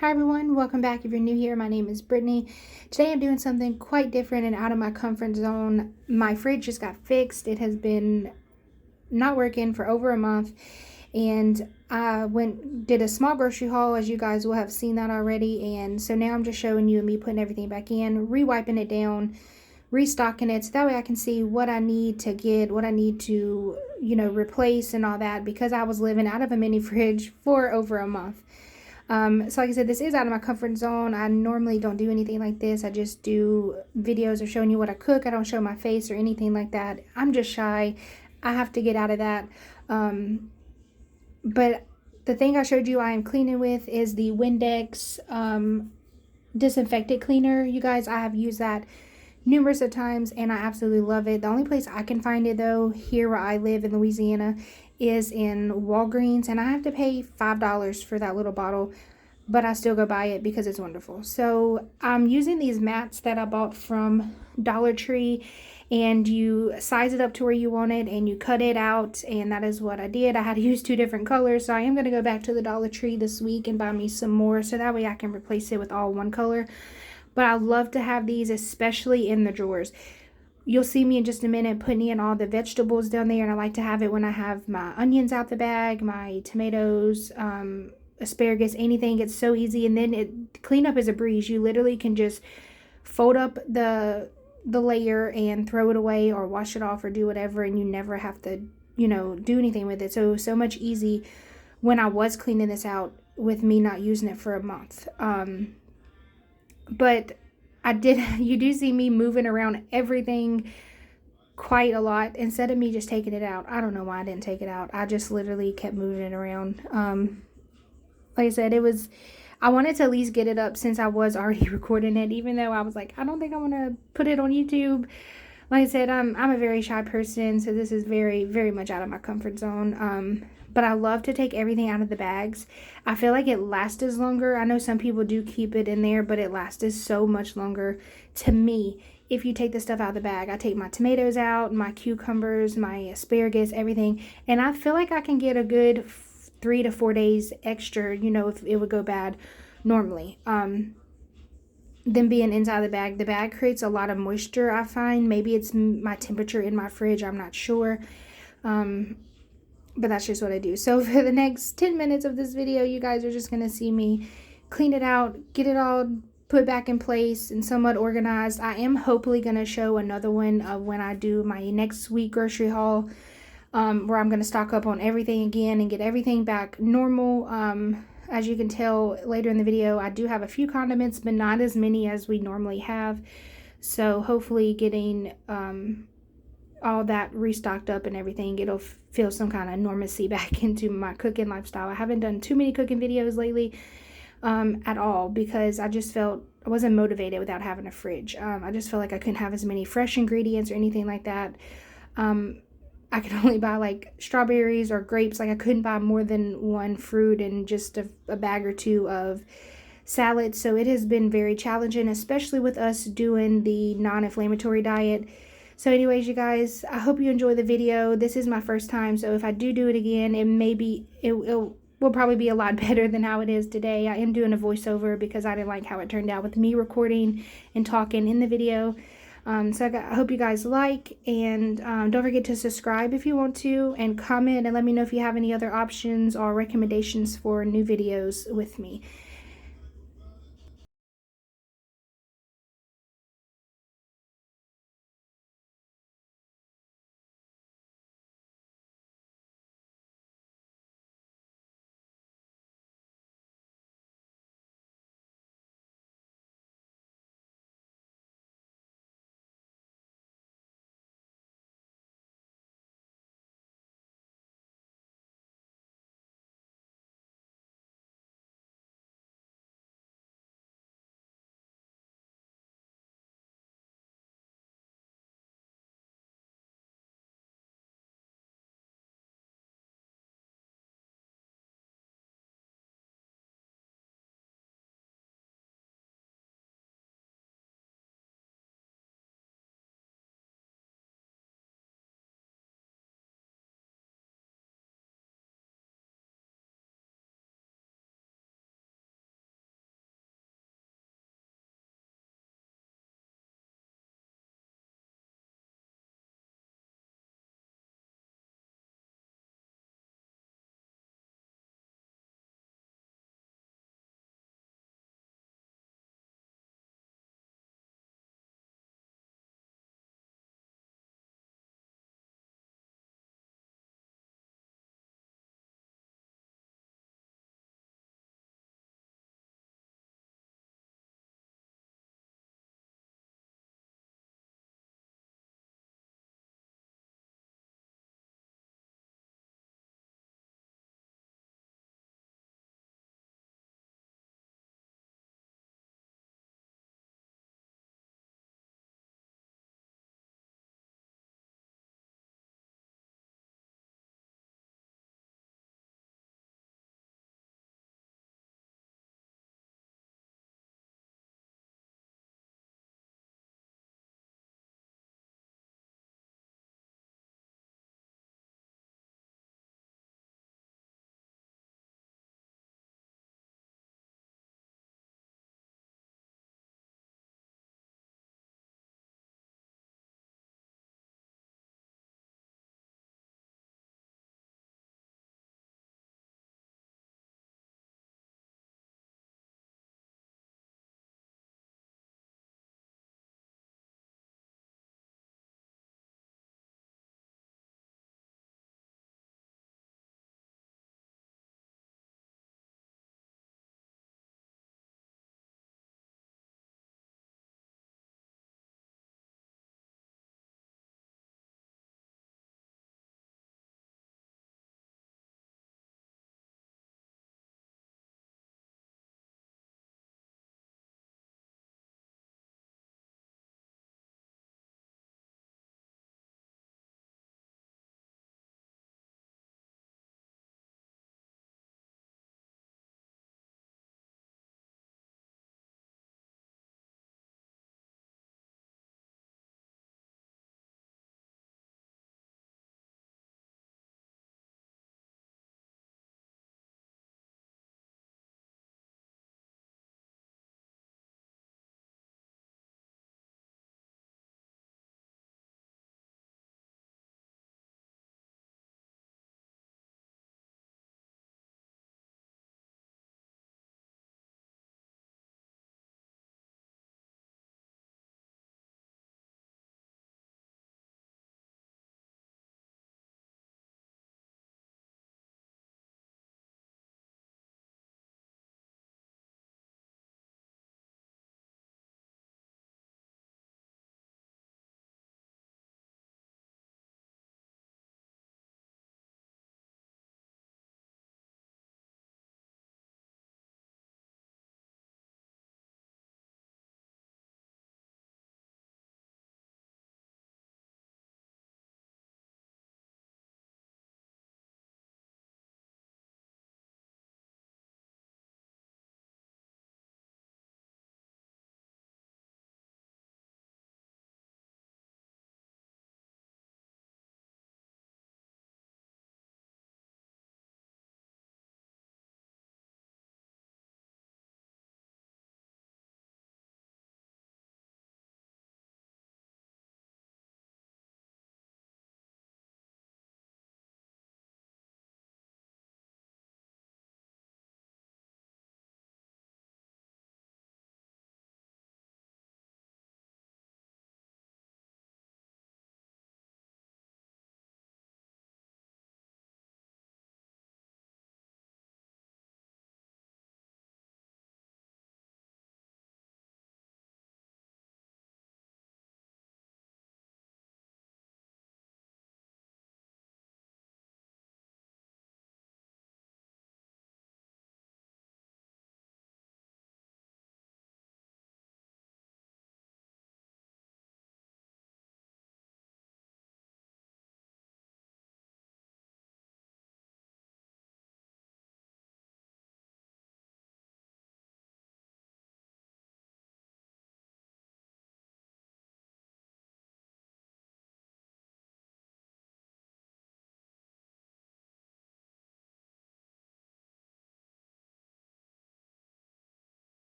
Hi everyone, welcome back. If you're new here, my name is Brittany. Today I'm doing something quite different and out of my comfort zone. My fridge just got fixed. It has been not working for over a month, and I did a small grocery haul, as you guys will have seen that already. And so now I'm just showing you and me putting everything back in, re-wiping it down, restocking it, so that way I can see what I need to get, what I need to replace and all that, because I was living out of a mini fridge for over a month. So like I said, this is out of my comfort zone. I normally don't do anything like this. I just do videos of showing you what I cook. I don't show my face or anything like that. I'm just shy. I have to get out of that. But the thing I showed you I am cleaning with is the Windex disinfectant cleaner. You guys, I have used that numerous of times and I absolutely love it. The only place I can find it though, here where I live in Louisiana, is in Walgreens, and I have to pay $5 for that little bottle, but I still go buy it because it's wonderful. So I'm using these mats that I bought from Dollar Tree, and you size it up to where you want it and you cut it out, and that is what I did. I had to use 2 different colors, so I am going to go back to the Dollar Tree this week and buy me some more, so that way I can replace it with all one color. But I love to have these, especially in the drawers. You'll see me in just a minute putting in all the vegetables down there, and I like to have it when I have my onions out the bag, my tomatoes, asparagus, anything. It's so easy, and then cleanup is a breeze. You literally can just fold up the layer and throw it away or wash it off or do whatever, and you never have to do anything with it. So much easy when I was cleaning this out with me not using it for a month. But you do see me moving around everything quite a lot instead of me just taking it out. I don't know why I didn't take it out. I just literally kept moving it around. Like I said, I wanted to at least get it up since I was already recording it, even though I was like, I don't think I want to put it on YouTube. Like I said, I'm a very shy person, so this is very, very much out of my comfort zone. But I love to take everything out of the bags. I feel like it lasts longer. I know some people do keep it in there, but it lasts so much longer to me if you take the stuff out of the bag. I take my tomatoes out, my cucumbers, my asparagus, everything, and I feel like I can get a good 3 to 4 days extra, if it would go bad normally. Than being inside the bag creates a lot of moisture, I find. Maybe it's my temperature in my fridge, I'm not sure. But that's just what I do. So for the next 10 minutes of this video, you guys are just going to see me clean it out, get it all put back in place and somewhat organized. I am hopefully going to show another one of when I do my next week grocery haul, where I'm going to stock up on everything again and get everything back normal. As you can tell later in the video, I do have a few condiments, but not as many as we normally have. So hopefully getting all that restocked up and everything, it'll feel some kind of normalcy back into my cooking lifestyle. I haven't done too many cooking videos lately at all, because I just felt I wasn't motivated without having a fridge. I just felt like I couldn't have as many fresh ingredients or anything like that. I could only buy like strawberries or grapes. Like I couldn't buy more than one fruit and just a bag or two of salad. So it has been very challenging, especially with us doing the non-inflammatory diet. So anyways, you guys, I hope you enjoy the video. This is my first time, so if I do it again, it will probably be a lot better than how it is today. I am doing a voiceover because I didn't like how it turned out with me recording and talking in the video. So I hope you guys like, and don't forget to subscribe if you want to, and comment and let me know if you have any other options or recommendations for new videos with me.